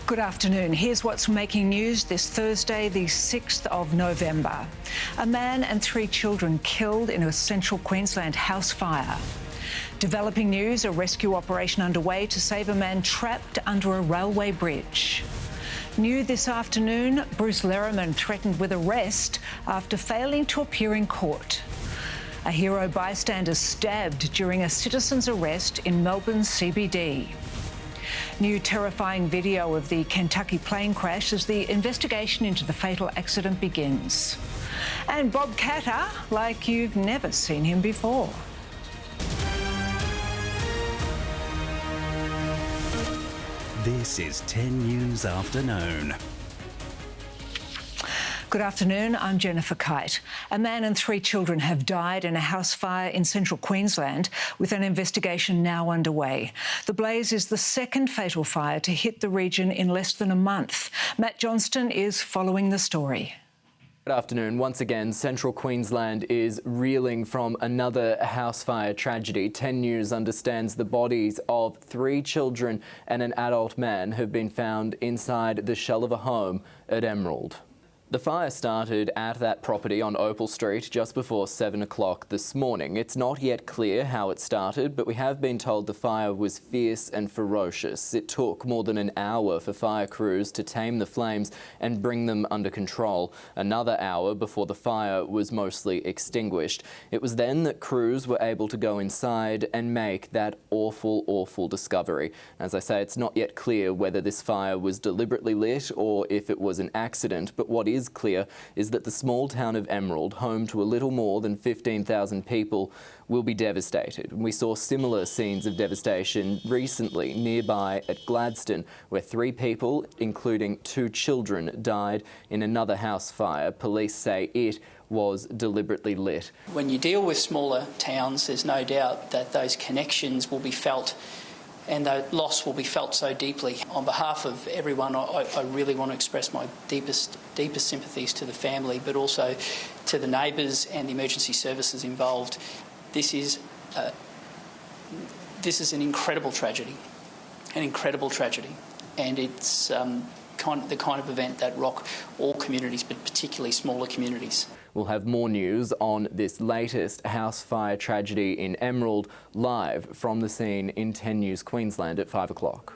Good afternoon. Here's what's making news this Thursday, the 6th of November. A man and 3 children killed in a central Queensland house fire. Developing news, a rescue operation underway to save a man trapped under a railway bridge. New this afternoon, Bruce Lehrmann threatened with arrest after failing to appear in court. A hero bystander stabbed during a citizen's arrest in Melbourne's CBD. New terrifying video of the Kentucky plane crash as the investigation into the fatal accident begins. And Bob Catter like you've never seen him before. This is 10 News Afternoon. Good afternoon, I'm Jennifer Keyte. A man and 3 children have died in a house fire in central Queensland, with an investigation now underway. The blaze is the second fatal fire to hit the region in less than a month. Matt Johnston is following the story. Good afternoon. Once again, central Queensland is reeling from another house fire tragedy. 10 News understands the bodies of 3 children and an adult man have been found inside the shell of a home at Emerald. The fire started at that property on Opal Street just before 7 o'clock this morning. It's not yet clear how it started, but we have been told the fire was fierce and ferocious. It took more than an hour for fire crews to tame the flames and bring them under control. Another hour before the fire was mostly extinguished. It was then that crews were able to go inside and make that awful discovery. As I say, it's not yet clear whether this fire was deliberately lit or if it was an accident, but what is clear is that the small town of Emerald, home to a little more than 15,000 people, will be devastated. We saw similar scenes of devastation recently nearby at Gladstone, where 3 people, including 2 children, died in another house fire. Police say it was deliberately lit. When you deal with smaller towns, there's no doubt that those connections will be felt and the loss will be felt so deeply. On behalf of everyone, I really want to express my deepest sympathies to the family, but also to the neighbours and the emergency services involved. This is an incredible tragedy, and it's the kind of event that rock all communities, but particularly smaller communities. We'll have more news on this latest house fire tragedy in Emerald live from the scene in 10 News Queensland at 5 o'clock.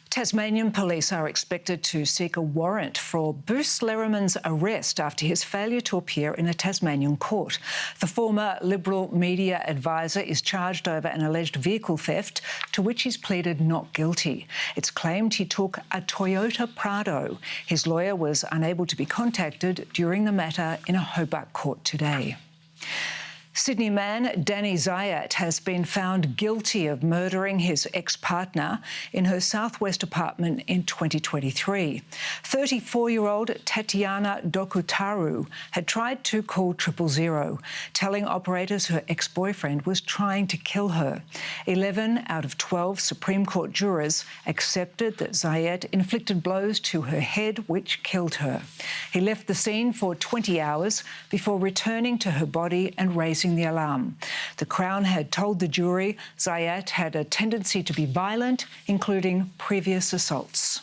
Tasmanian police are expected to seek a warrant for Bruce Lehrmann's arrest after his failure to appear in a Tasmanian court. The former Liberal media advisor is charged over an alleged vehicle theft to which he's pleaded not guilty. It's claimed he took a Toyota Prado. His lawyer was unable to be contacted during the matter in a Hobart court today. Sydney man Danny Zayat has been found guilty of murdering his ex-partner in her southwest apartment in 2023. 34-year-old Tatiana Dokutaru had tried to call 000, telling operators her ex-boyfriend was trying to kill her. 11 out of 12 Supreme Court jurors accepted that Zayat inflicted blows to her head which killed her. He left the scene for 20 hours before returning to her body and raising the alarm. The Crown had told the jury Zayat had a tendency to be violent, including previous assaults.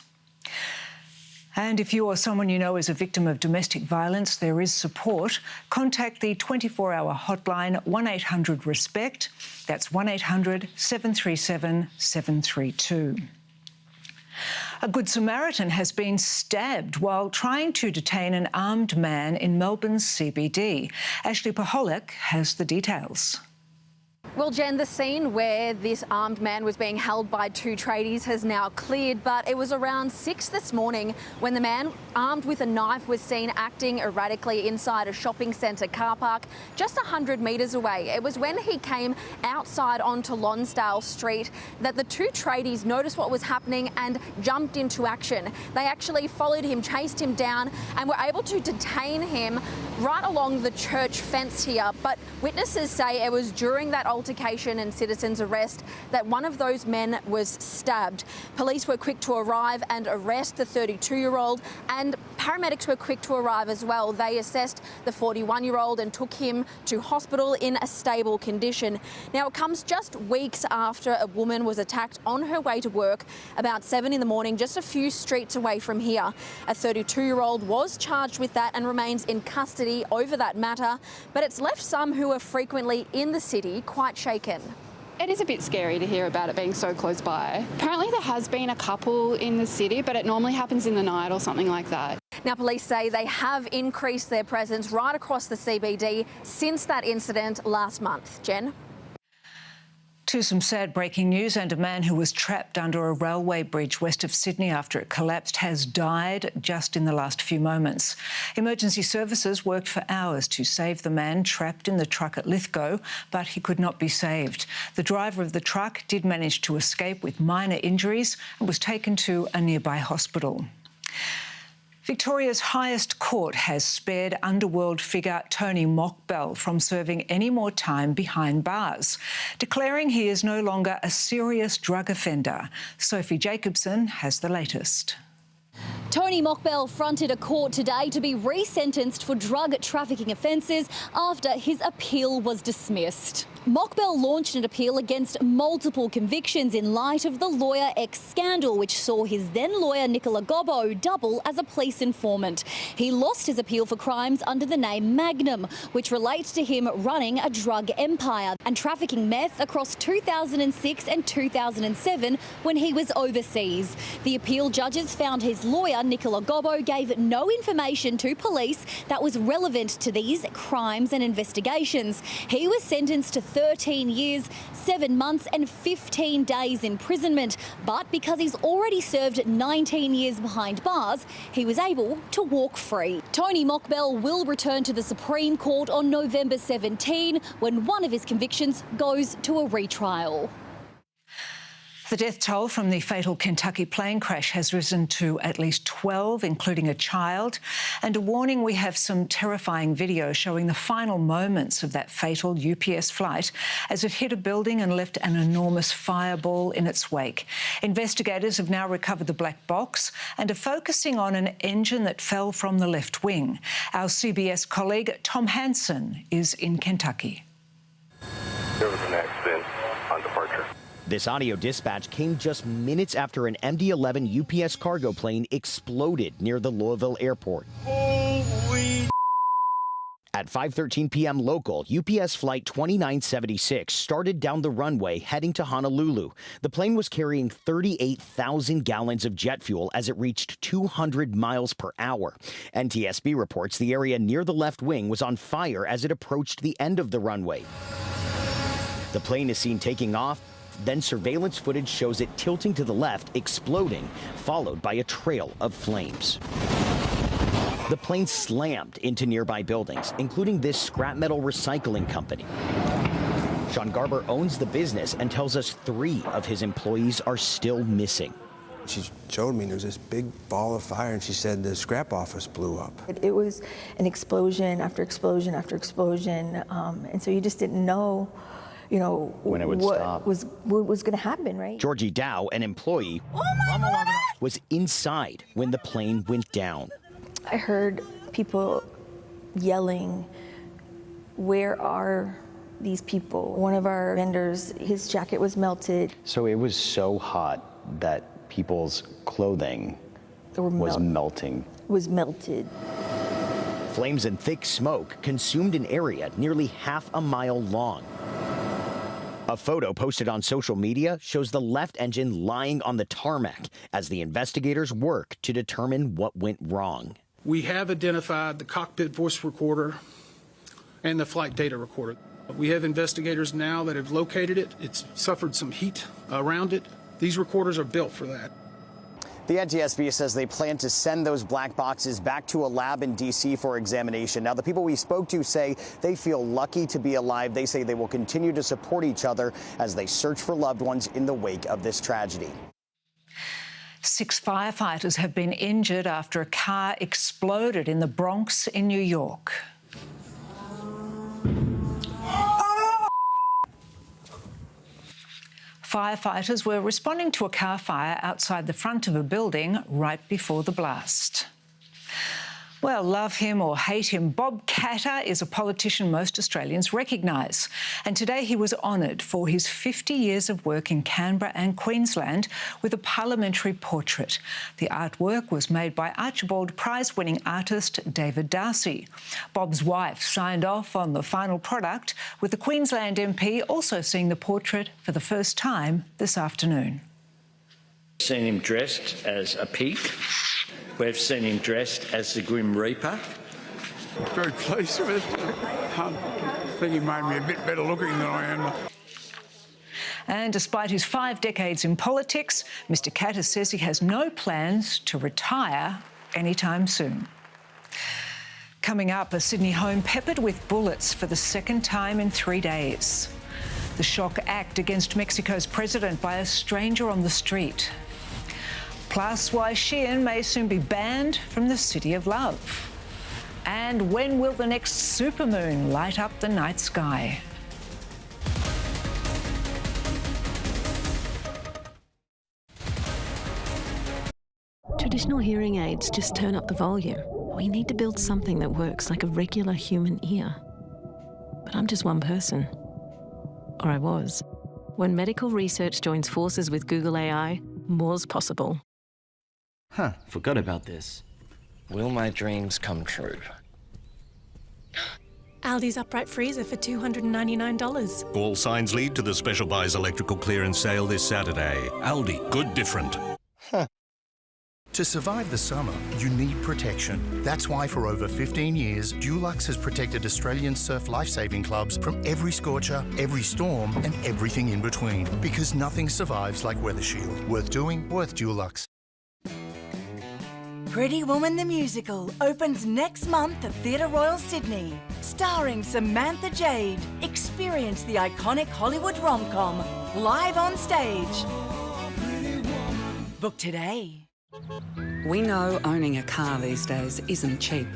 And if you or someone you know is a victim of domestic violence, there is support. Contact the 24-hour hotline 1-800-RESPECT. That's 1-800-737-732. A Good Samaritan has been stabbed while trying to detain an armed man in Melbourne's CBD. Ashley Paholic has the details. Well, Jen, the scene where this armed man was being held by 2 tradies has now cleared, but it was around 6 this morning when the man armed with a knife was seen acting erratically inside a shopping centre car park just 100 metres away. It was when he came outside onto Lonsdale Street that the 2 tradies noticed what was happening and jumped into action. They actually followed him, chased him down and were able to detain him right along the church fence here. But witnesses say it was during that altercation and citizen's arrest that one of those men was stabbed. Police were quick to arrive and arrest the 32-year-old, and Paramedics were quick to arrive as well. They assessed the 41-year-old and took him to hospital in a stable condition. Now, it comes just weeks after a woman was attacked on her way to work about 7 in the morning, just a few streets away from here. A 32-year-old was charged with that and remains in custody over that matter, but it's left some who are frequently in the city quite shaken. It is a bit scary to hear about it being so close by. Apparently there has been a couple in the city, but it normally happens in the night or something like that. Now, police say they have increased their presence right across the CBD since that incident last month. Jen? To some sad breaking news, and a man who was trapped under a railway bridge west of Sydney after it collapsed has died just in the last few moments. Emergency services worked for hours to save the man trapped in the truck at Lithgow, but he could not be saved. The driver of the truck did manage to escape with minor injuries and was taken to a nearby hospital. Victoria's highest court has spared underworld figure Tony Mockbell from serving any more time behind bars, declaring he is no longer a serious drug offender. Sophie Jacobson has the latest. Tony Mockbell fronted a court today to be resentenced for drug trafficking offences after his appeal was dismissed. Mockbell launched an appeal against multiple convictions in light of the Lawyer X scandal, which saw his then lawyer Nicola Gobbo double as a police informant. He lost his appeal for crimes under the name Magnum, which relates to him running a drug empire and trafficking meth across 2006 and 2007 when he was overseas. The appeal judges found his lawyer Nicola Gobbo gave no information to police that was relevant to these crimes and investigations. He was sentenced to 13 years, 7 months and 15 days imprisonment. But because he's already served 19 years behind bars, he was able to walk free. Tony Mockbell will return to the Supreme Court on November 17 when one of his convictions goes to a retrial. The death toll from the fatal Kentucky plane crash has risen to at least 12, including a child. And a warning, we have some terrifying video showing the final moments of that fatal UPS flight as it hit a building and left an enormous fireball in its wake. Investigators have now recovered the black box and are focusing on an engine that fell from the left wing. Our CBS colleague Tom Hansen is in Kentucky. There was an accident on departure. This audio dispatch came just minutes after an MD-11 UPS cargo plane exploded near the Louisville airport. Holy! At 5:13 p.m. local, UPS Flight 2976 started down the runway heading to Honolulu. The plane was carrying 38,000 gallons of jet fuel as it reached 200 miles per hour. NTSB reports the area near the left wing was on fire as it approached the end of the runway. The plane is seen taking off. Then surveillance footage shows it tilting to the left, exploding, followed by a trail of flames. The plane slammed into nearby buildings, including this scrap metal recycling company. Sean Garber owns the business and tells us 3 of his employees are still missing. She showed me there was this big ball of fire, and she said the scrap office blew up. It was an explosion after explosion after explosion, and so you just didn't know, when it would stop. What was going to happen, right? Georgie Dow, an employee, was inside when the plane went down. I heard people yelling, "Where are these people?" One of our vendors, his jacket was melted. So it was so hot that people's clothing was melting. Was melted. Flames and thick smoke consumed an area nearly half a mile long. A photo posted on social media shows the left engine lying on the tarmac as the investigators work to determine what went wrong. We have identified the cockpit voice recorder and the flight data recorder. We have investigators now that have located it. It's suffered some heat around it. These recorders are built for that. The NTSB says they plan to send those black boxes back to a lab in D.C. for examination. Now, the people we spoke to say they feel lucky to be alive. They say they will continue to support each other as they search for loved ones in the wake of this tragedy. 6 firefighters have been injured after a car exploded in the Bronx in New York. Firefighters were responding to a car fire outside the front of a building right before the blast. Well, love him or hate him, Bob Keyte is a politician most Australians recognise. And today he was honoured for his 50 years of work in Canberra and Queensland with a parliamentary portrait. The artwork was made by Archibald Prize-winning artist David Darcy. Bob's wife signed off on the final product, with the Queensland MP also seeing the portrait for the first time this afternoon. Seen him dressed as a pig. We've seen him dressed as the Grim Reaper. Very pleased with it. I think he made me a bit better looking than I am. And despite his 5 decades in politics, Mr Keyte says he has no plans to retire anytime soon. Coming up, a Sydney home peppered with bullets for the second time in 3 days. The shock act against Mexico's president by a stranger on the street. Plus, why Sheehan may soon be banned from the City of Love. And when will the next supermoon light up the night sky? Traditional hearing aids just turn up the volume. We need to build something that works like a regular human ear. But I'm just one person. Or I was. When medical research joins forces with Google AI, more's possible. Huh, forgot about this. Will my dreams come true? Aldi's upright freezer for $299. All signs lead to the Special Buys electrical clearance sale this Saturday. Aldi, good different. Huh. To survive the summer, you need protection. That's why for over 15 years, Dulux has protected Australian surf lifesaving clubs from every scorcher, every storm, and everything in between. Because nothing survives like Weather Shield. Worth doing, worth Dulux. Pretty Woman the Musical opens next month at Theatre Royal Sydney. Starring Samantha Jade. Experience the iconic Hollywood rom-com live on stage. Book today. We know owning a car these days isn't cheap.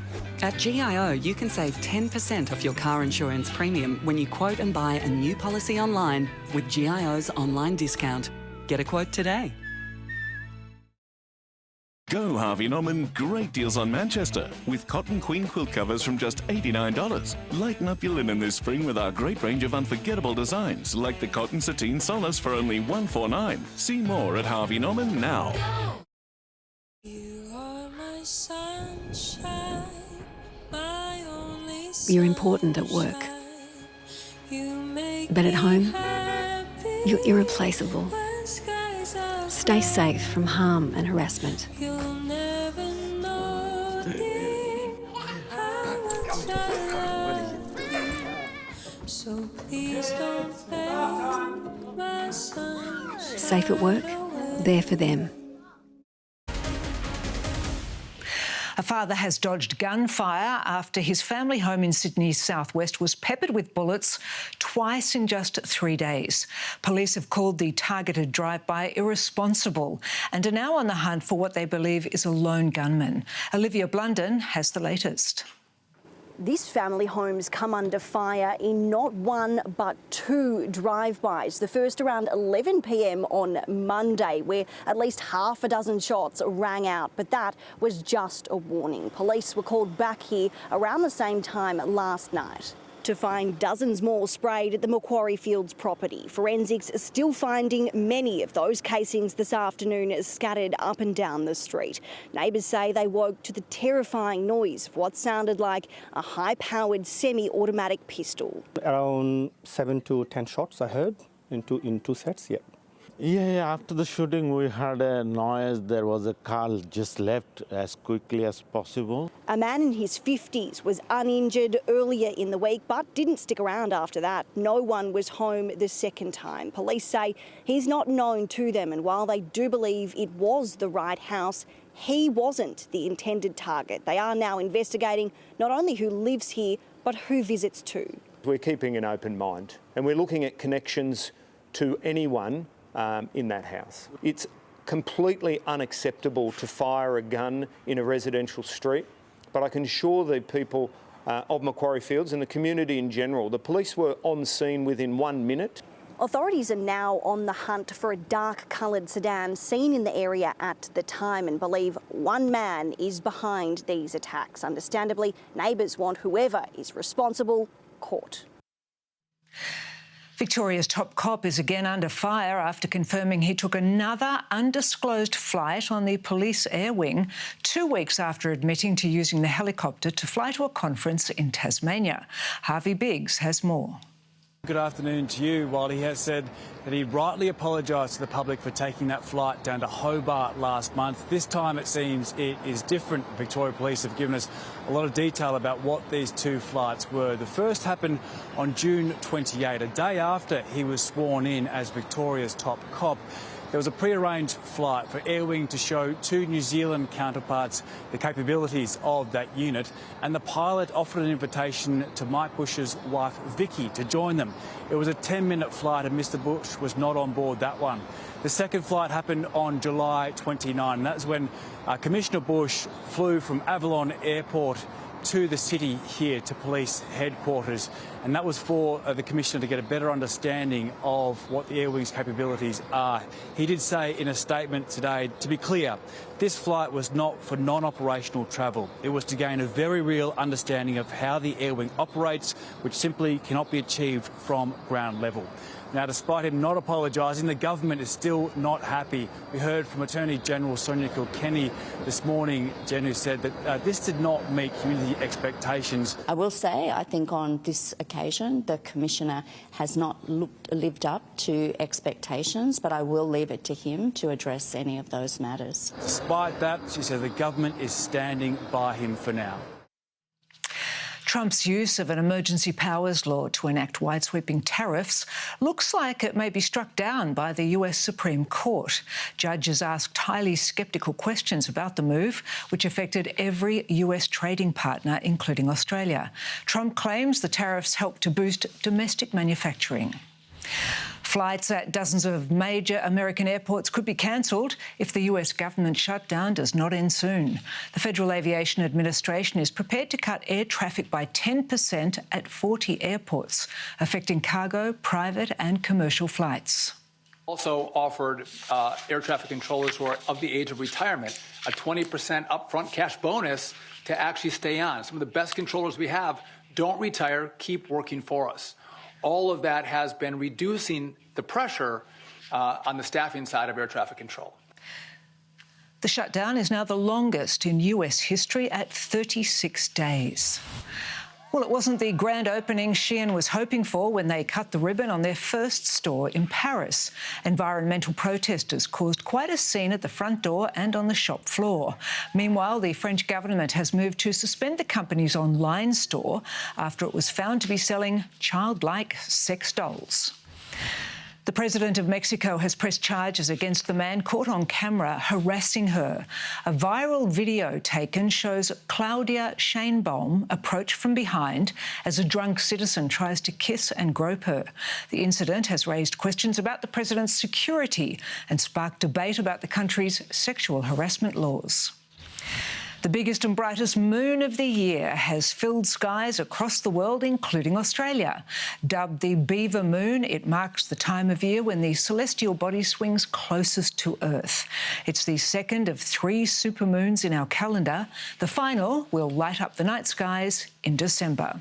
At GIO, you can save 10% off your car insurance premium when you quote and buy a new policy online with GIO's online discount. Get a quote today. Go Harvey Norman, great deals on Manchester with cotton queen quilt covers from just $89. Lighten up your linen this spring with our great range of unforgettable designs like the cotton sateen Solace for only $149. See more at Harvey Norman now. You're important at work. But at home, you're irreplaceable. Stay safe from harm and harassment. Safe at work, there for them. A father has dodged gunfire after his family home in Sydney's southwest was peppered with bullets twice in just 3 days. Police have called the targeted drive-by irresponsible and are now on the hunt for what they believe is a lone gunman. Olivia Blunden has the latest. This family home's come under fire in not one but 2 drive-bys. The first around 11 p.m. on Monday, where at least half a dozen shots rang out. But that was just a warning. Police were called back here around the same time last night to find dozens more sprayed at the Macquarie Fields property. Forensics are still finding many of those casings this afternoon scattered up and down the street. Neighbours say they woke to the terrifying noise of what sounded like a high-powered semi-automatic pistol. Around 7 to 10 shots I heard in two sets, yeah. Yeah, after the shooting we heard a noise. There was a car just left as quickly as possible. A man in his 50s was uninjured earlier in the week but didn't stick around after that. No one was home the second time. Police say he's not known to them, and while they do believe it was the right house, he wasn't the intended target. They are now investigating not only who lives here but who visits too. We're keeping an open mind and we're looking at connections to anyone in that house. It's completely unacceptable to fire a gun in a residential street, but I can assure the people of Macquarie Fields and the community in general, the police were on scene within 1 minute. Authorities are now on the hunt for a dark-coloured sedan seen in the area at the time and believe one man is behind these attacks. Understandably, neighbours want whoever is responsible caught. Victoria's top cop is again under fire after confirming he took another undisclosed flight on the police air wing 2 weeks after admitting to using the helicopter to fly to a conference in Tasmania. Harvey Biggs has more. Good afternoon to you. While he has said that he rightly apologised to the public for taking that flight down to Hobart last month, this time it seems it is different. Victoria Police have given us a lot of detail about what these two flights were. The first happened on June 28, a day after he was sworn in as Victoria's top cop. There was a pre-arranged flight for Air Wing to show two New Zealand counterparts the capabilities of that unit, and the pilot offered an invitation to Mike Bush's wife Vicky to join them. It was a 10-minute flight and Mr Bush was not on board that one. The second flight happened on July 29, and that's when Commissioner Bush flew from Avalon Airport to the city here to police headquarters, and that was for the Commissioner to get a better understanding of what the Air Wing's capabilities are. He did say in a statement today, to be clear, this flight was not for non-operational travel. It was to gain a very real understanding of how the Air Wing operates, which simply cannot be achieved from ground level. Now, despite him not apologising, the government is still not happy. We heard from Attorney General Sonia Kilkenny this morning, Jen, who said that this did not meet community expectations. I will say, I think on this occasion, the Commissioner has not lived up to expectations, but I will leave it to him to address any of those matters. Despite that, she said the government is standing by him for now. Trump's use of an emergency powers law to enact wide-sweeping tariffs looks like it may be struck down by the US Supreme Court. Judges asked highly sceptical questions about the move, which affected every US trading partner, including Australia. Trump claims the tariffs help to boost domestic manufacturing. Flights at dozens of major American airports could be cancelled if the US government shutdown does not end soon. The Federal Aviation Administration is prepared to cut air traffic by 10% at 40 airports, affecting cargo, private and commercial flights. Also offered air traffic controllers who are of the age of retirement a 20% upfront cash bonus to actually stay on. Some of the best controllers we have don't retire, keep working for us. All of that has been reducing the pressure on the staffing side of air traffic control. The shutdown is now the longest in US history at 36 days. Well, it wasn't the grand opening Shein was hoping for when they cut the ribbon on their first store in Paris. Environmental protesters caused quite a scene at the front door and on the shop floor. Meanwhile, the French government has moved to suspend the company's online store after it was found to be selling childlike sex dolls. The President of Mexico has pressed charges against the man caught on camera harassing her. A viral video taken shows Claudia Sheinbaum approach from behind as a drunk citizen tries to kiss and grope her. The incident has raised questions about the President's security and sparked debate about the country's sexual harassment laws. The biggest and brightest moon of the year has filled skies across the world, including Australia. Dubbed the Beaver Moon, it marks the time of year when the celestial body swings closest to Earth. It's the second of 3 supermoons in our calendar. The final will light up the night skies in December.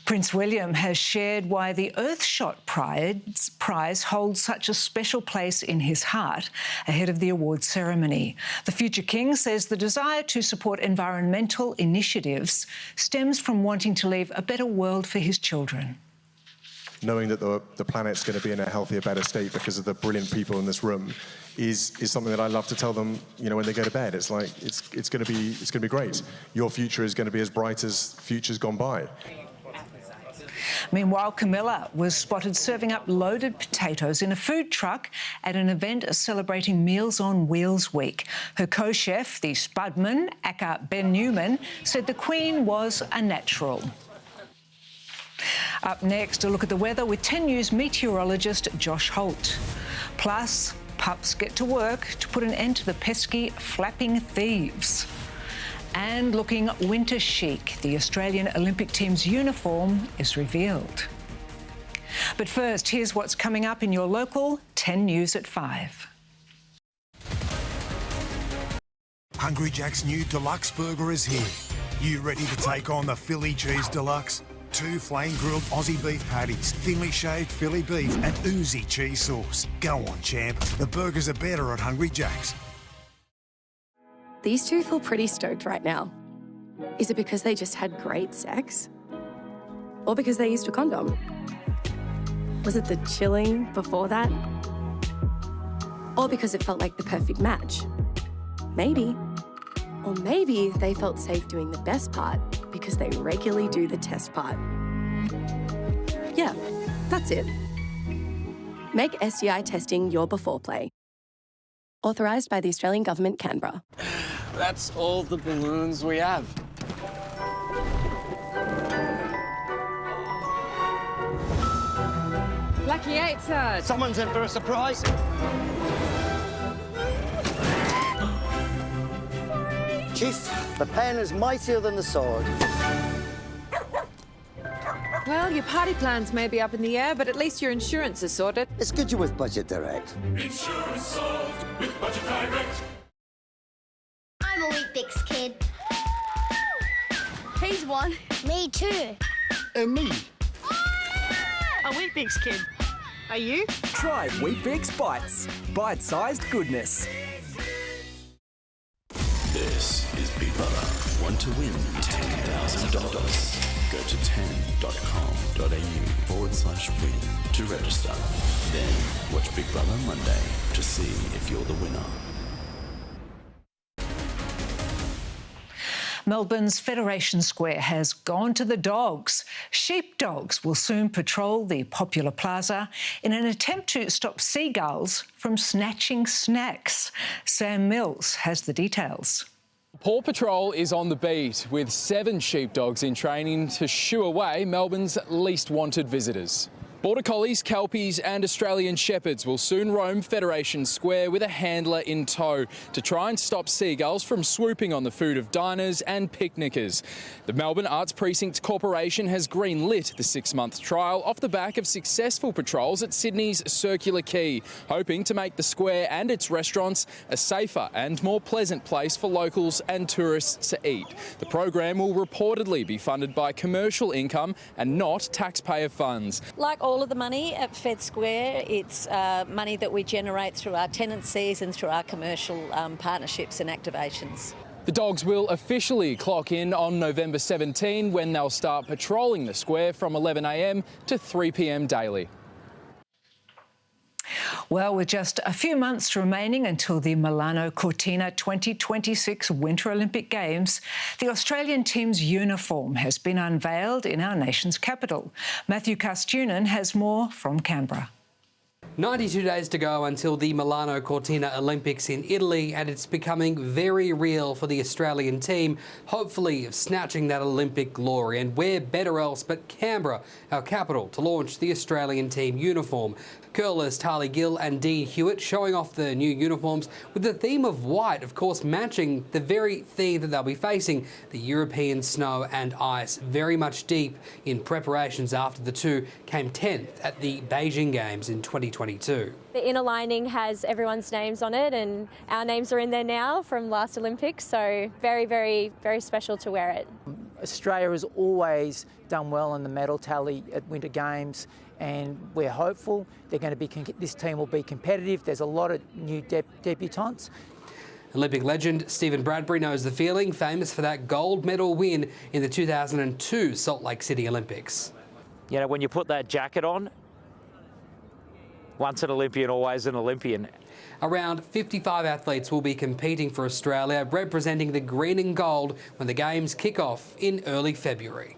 Prince William has shared why the Earthshot Prize holds such a special place in his heart ahead of the awards ceremony. The future king says the desire to support environmental initiatives stems from wanting to leave a better world for his children. Knowing that the planet's going to be in a healthier, better state because of the brilliant people in this room is something that I love to tell them, you know, when they go to bed. It's like, it's going to be great. Your future is going to be as bright as futures gone by. Meanwhile, Camilla was spotted serving up loaded potatoes in a food truck at an event celebrating Meals on Wheels Week. Her co-chef, the Spudman, Aka Ben Newman, said the Queen was a natural. Up next, a look at the weather with 10 News meteorologist Josh Holt. Plus, pups get to work to put an end to the pesky flapping thieves. And looking winter chic, the Australian Olympic team's uniform is revealed. But first, here's what's coming up in your local 10 News at 5. Hungry Jack's new deluxe burger is here. You ready to take on the Philly Cheese Deluxe? 2 flame-grilled Aussie beef patties, thinly shaved Philly beef and oozy cheese sauce. Go on, champ. The burgers are better at Hungry Jack's. These two feel pretty stoked right now. Is it because they just had great sex? Or because they used a condom? Was it the chilling before that? Or because it felt like the perfect match? Maybe. Or maybe they felt safe doing the best part because they regularly do the test part. Yeah, that's it. Make STI testing your before play. Authorised by the Australian Government, Canberra. That's all the balloons we have. Lucky 8, sir. Someone's in for a surprise. Chief, the pen is mightier than the sword. Well, your party plans may be up in the air, but at least your insurance is sorted. It's good you're with Budget Direct. Insurance solved with Budget Direct. I'm a Weet-Bix kid. He's one. Me too. And me. A Weet-Bix kid. Are you? Try Weet-Bix Bites. Bite-sized goodness. This is Big Brother. Want to win $10,000? Go to 10.com.au/win to register. Then watch Big Brother Monday to see if you're the winner. Melbourne's Federation Square has gone to the dogs. Sheepdogs will soon patrol the popular plaza in an attempt to stop seagulls from snatching snacks. Sam Mills has the details. Paw Patrol is on the beat with 7 sheepdogs in training to shoo away Melbourne's least wanted visitors. Border Collies, Kelpies and Australian Shepherds will soon roam Federation Square with a handler in tow to try and stop seagulls from swooping on the food of diners and picnickers. The Melbourne Arts Precinct Corporation has greenlit the 6-month trial off the back of successful patrols at Sydney's Circular Quay, hoping to make the square and its restaurants a safer and more pleasant place for locals and tourists to eat. The program will reportedly be funded by commercial income and not taxpayer funds. Like all of the money at Fed Square, it's money that we generate through our tenancies and through our commercial partnerships and activations. The dogs will officially clock in on November 17 when they'll start patrolling the square from 11 a.m. to 3 p.m. daily. Well, with just a few months remaining until the Milano Cortina 2026 Winter Olympic Games, the Australian team's uniform has been unveiled in our nation's capital. Matthew Castunan has more from Canberra. 92 days to go until the Milano Cortina Olympics in Italy, and it's becoming very real for the Australian team, hopefully of snatching that Olympic glory. And where better else but Canberra, our capital, to launch the Australian team uniform. Curlers Tarly Gill and Dean Hewitt showing off the new uniforms with the theme of white, of course matching the very theme that they'll be facing, the European snow and ice, very much deep in preparations after the two came 10th at the Beijing Games in 2022. The inner lining has everyone's names on it, and our names are in there now from last Olympics, so very, very, very special to wear it. Australia has always done well in the medal tally at Winter Games, and we're hopeful this team will be competitive. There's a lot of new debutants. Olympic legend Stephen Bradbury knows the feeling, famous for that gold medal win in the 2002 Salt Lake City Olympics. You know, when you put that jacket on, once an Olympian, always an Olympian. Around 55 athletes will be competing for Australia, representing the green and gold when the Games kick off in early February.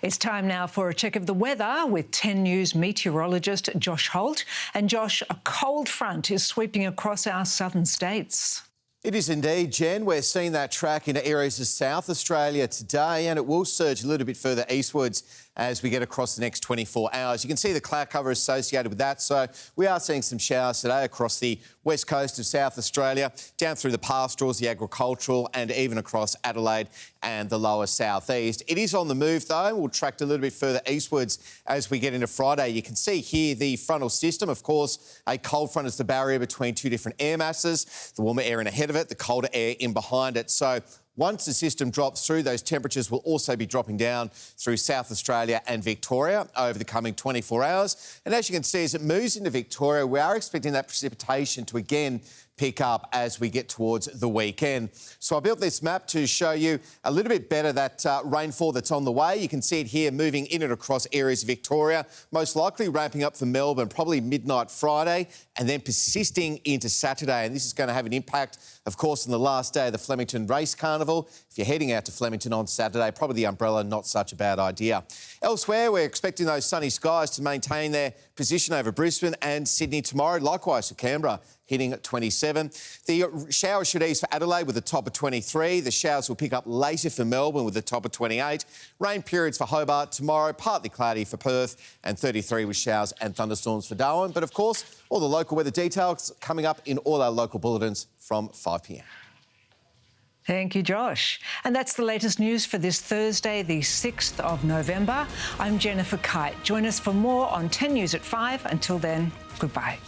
It's time now for a check of the weather with 10 News meteorologist Josh Holt. And Josh, a cold front is sweeping across our southern states. It is indeed, Jen. We're seeing that track into areas of South Australia today, and it will surge a little bit further eastwards as we get across the next 24 hours. You can see the cloud cover associated with that. So we are seeing some showers today across the west coast of South Australia, down through the pastorals, the agricultural, and even across Adelaide and the lower southeast. It is on the move, though. We'll track a little bit further eastwards as we get into Friday. You can see here the frontal system. Of course, a cold front is the barrier between two different air masses, the warmer air in ahead of it, the colder air in behind it. So once the system drops through, those temperatures will also be dropping down through South Australia and Victoria over the coming 24 hours. And as you can see, as it moves into Victoria, we are expecting that precipitation to again pick up as we get towards the weekend. So I built this map to show you a little bit better that rainfall that's on the way. You can see it here moving in and across areas of Victoria, most likely ramping up for Melbourne probably midnight Friday and then persisting into Saturday. And this is going to have an impact, of course, on the last day of the Flemington Race Carnival. If you're heading out to Flemington on Saturday, probably the umbrella, not such a bad idea. Elsewhere, we're expecting those sunny skies to maintain their position over Brisbane and Sydney tomorrow. Likewise for Canberra, hitting at 27. The showers should ease for Adelaide with a top of 23. The showers will pick up later for Melbourne with a top of 28. Rain periods for Hobart tomorrow, partly cloudy for Perth, and 33 with showers and thunderstorms for Darwin. But of course, all the local weather details coming up in all our local bulletins from 5 p.m. Thank you, Josh. And that's the latest news for this Thursday, the 6th of November. I'm Jennifer Keyte. Join us for more on 10 News at 5. Until then, goodbye.